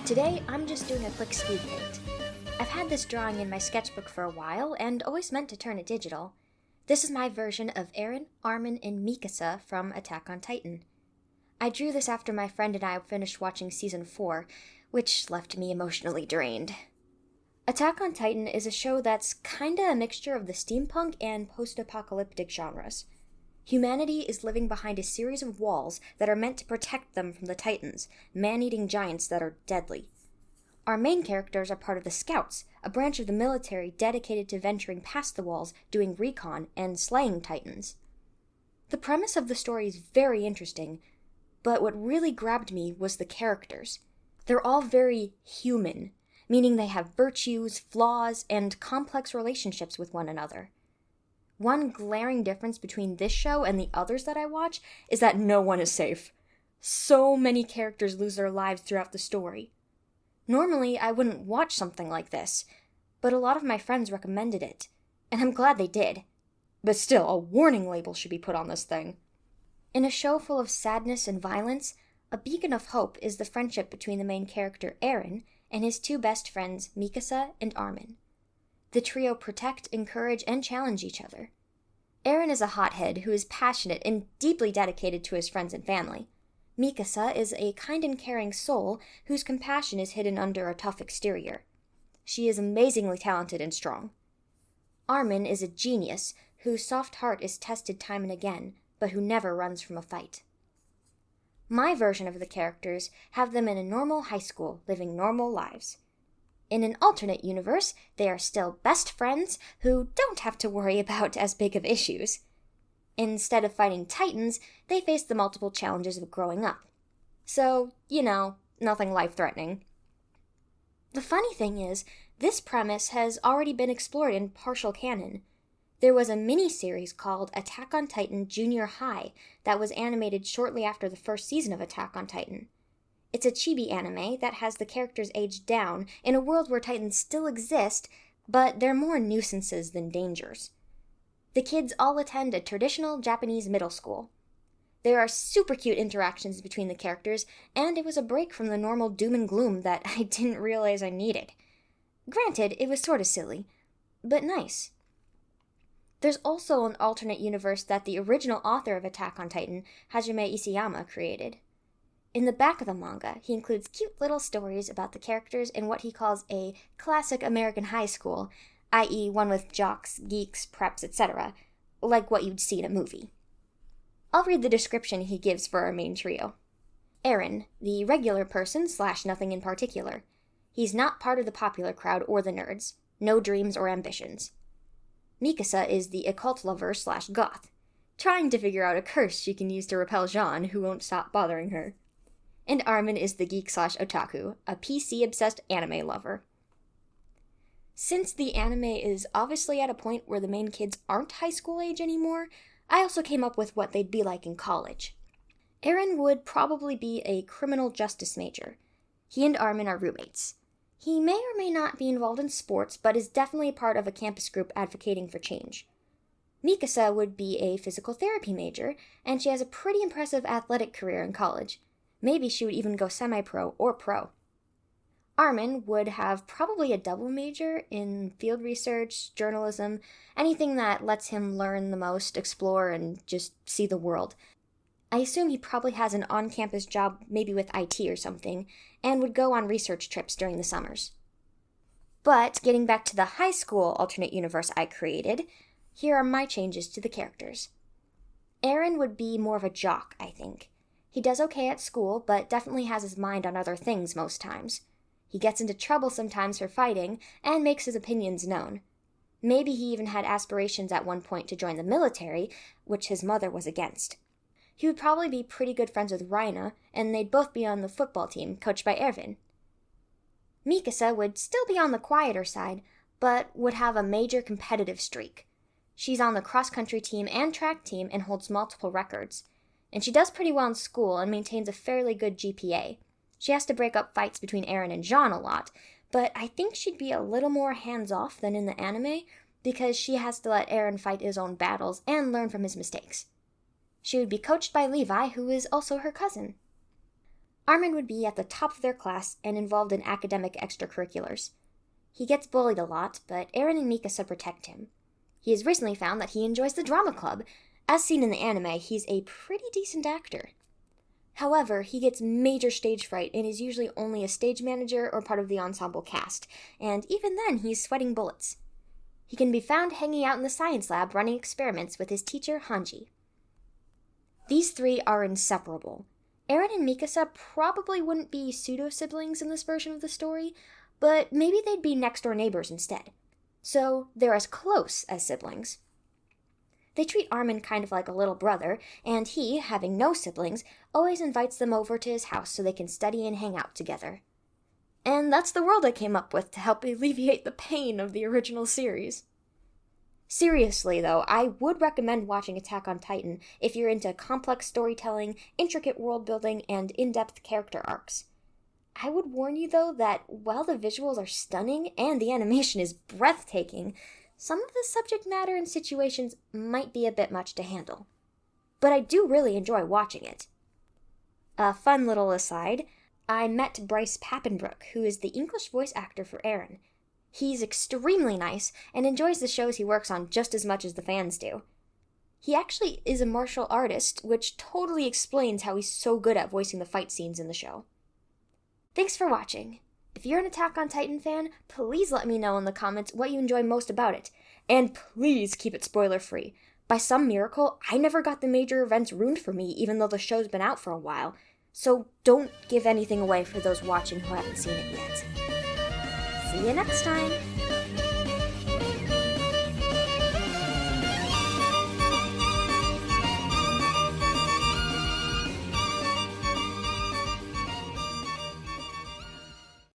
Today, I'm just doing a quick speed paint. I've had this drawing in my sketchbook for a while and always meant to turn it digital. This is my version of Eren, Armin, and Mikasa from Attack on Titan. I drew this after my friend and I finished watching Season 4, which left me emotionally drained. Attack on Titan is a show that's kinda a mixture of the steampunk and post-apocalyptic genres. Humanity is living behind a series of walls that are meant to protect them from the Titans, man-eating giants that are deadly. Our main characters are part of the Scouts, a branch of the military dedicated to venturing past the walls, doing recon, and slaying Titans. The premise of the story is very interesting, but what really grabbed me was the characters. They're all very human, meaning they have virtues, flaws, and complex relationships with one another. One glaring difference between this show and the others that I watch is that no one is safe. So many characters lose their lives throughout the story. Normally, I wouldn't watch something like this, but a lot of my friends recommended it, and I'm glad they did. But still, a warning label should be put on this thing. In a show full of sadness and violence, a beacon of hope is the friendship between the main character Eren and his two best friends, Mikasa and Armin. The trio protect, encourage, and challenge each other. Eren is a hothead who is passionate and deeply dedicated to his friends and family. Mikasa is a kind and caring soul whose compassion is hidden under a tough exterior. She is amazingly talented and strong. Armin is a genius whose soft heart is tested time and again, but who never runs from a fight. My version of the characters have them in a normal high school, living normal lives. In an alternate universe, they are still best friends who don't have to worry about as big of issues. Instead of fighting Titans, they face the multiple challenges of growing up. So, nothing life-threatening. The funny thing is, this premise has already been explored in partial canon. There was a mini-series called Attack on Titan Junior High that was animated shortly after the first season of Attack on Titan. It's a chibi anime that has the characters aged down in a world where Titans still exist, but they're more nuisances than dangers. The kids all attend a traditional Japanese middle school. There are super cute interactions between the characters, and it was a break from the normal doom and gloom that I didn't realize I needed. Granted, it was sorta silly, but nice. There's also an alternate universe that the original author of Attack on Titan, Hajime Isayama, created. In the back of the manga, he includes cute little stories about the characters in what he calls a classic American high school, i.e. one with jocks, geeks, preps, etc., like what you'd see in a movie. I'll read the description he gives for our main trio. Eren, the regular person / nothing in particular. He's not part of the popular crowd or the nerds. No dreams or ambitions. Mikasa is the occult lover / goth, trying to figure out a curse she can use to repel Jean, who won't stop bothering her. And Armin is the geek / otaku, a PC-obsessed anime lover. Since the anime is obviously at a point where the main kids aren't high school age anymore, I also came up with what they'd be like in college. Eren would probably be a criminal justice major. He and Armin are roommates. He may or may not be involved in sports, but is definitely a part of a campus group advocating for change. Mikasa would be a physical therapy major, and she has a pretty impressive athletic career in college. Maybe she would even go semi-pro or pro. Armin would have probably a double major in field research, journalism, anything that lets him learn the most, explore, and just see the world. I assume he probably has an on-campus job, maybe with IT or something, and would go on research trips during the summers. But getting back to the high school alternate universe I created, here are my changes to the characters. Eren would be more of a jock, I think. He does okay at school, but definitely has his mind on other things most times. He gets into trouble sometimes for fighting, and makes his opinions known. Maybe he even had aspirations at one point to join the military, which his mother was against. He would probably be pretty good friends with Reina, and they'd both be on the football team, coached by Erwin. Mikasa would still be on the quieter side, but would have a major competitive streak. She's on the cross-country team and track team and holds multiple records. And she does pretty well in school and maintains a fairly good GPA. She has to break up fights between Eren and Jean a lot, but I think she'd be a little more hands-off than in the anime because she has to let Eren fight his own battles and learn from his mistakes. She would be coached by Levi, who is also her cousin. Armin would be at the top of their class and involved in academic extracurriculars. He gets bullied a lot, but Eren and Mikasa protect him. He has recently found that he enjoys the drama club. As seen in the anime, he's a pretty decent actor. However, he gets major stage fright and is usually only a stage manager or part of the ensemble cast, and even then he's sweating bullets. He can be found hanging out in the science lab running experiments with his teacher, Hanji. These three are inseparable. Eren and Mikasa probably wouldn't be pseudo-siblings in this version of the story, but maybe they'd be next-door neighbors instead. So they're as close as siblings. They treat Armin kind of like a little brother, and he, having no siblings, always invites them over to his house so they can study and hang out together. And that's the world I came up with to help alleviate the pain of the original series. Seriously, though, I would recommend watching Attack on Titan if you're into complex storytelling, intricate world building, and in-depth character arcs. I would warn you, though, that while the visuals are stunning and the animation is breathtaking, some of the subject matter and situations might be a bit much to handle. But I do really enjoy watching it. A fun little aside, I met Bryce Papenbrook, who is the English voice actor for Eren. He's extremely nice and enjoys the shows he works on just as much as the fans do. He actually is a martial artist, which totally explains how he's so good at voicing the fight scenes in the show. Thanks for watching. If you're an Attack on Titan fan, please let me know in the comments what you enjoy most about it. And please keep it spoiler-free. By some miracle, I never got the major events ruined for me, even though the show's been out for a while. So don't give anything away for those watching who haven't seen it yet. See you next time!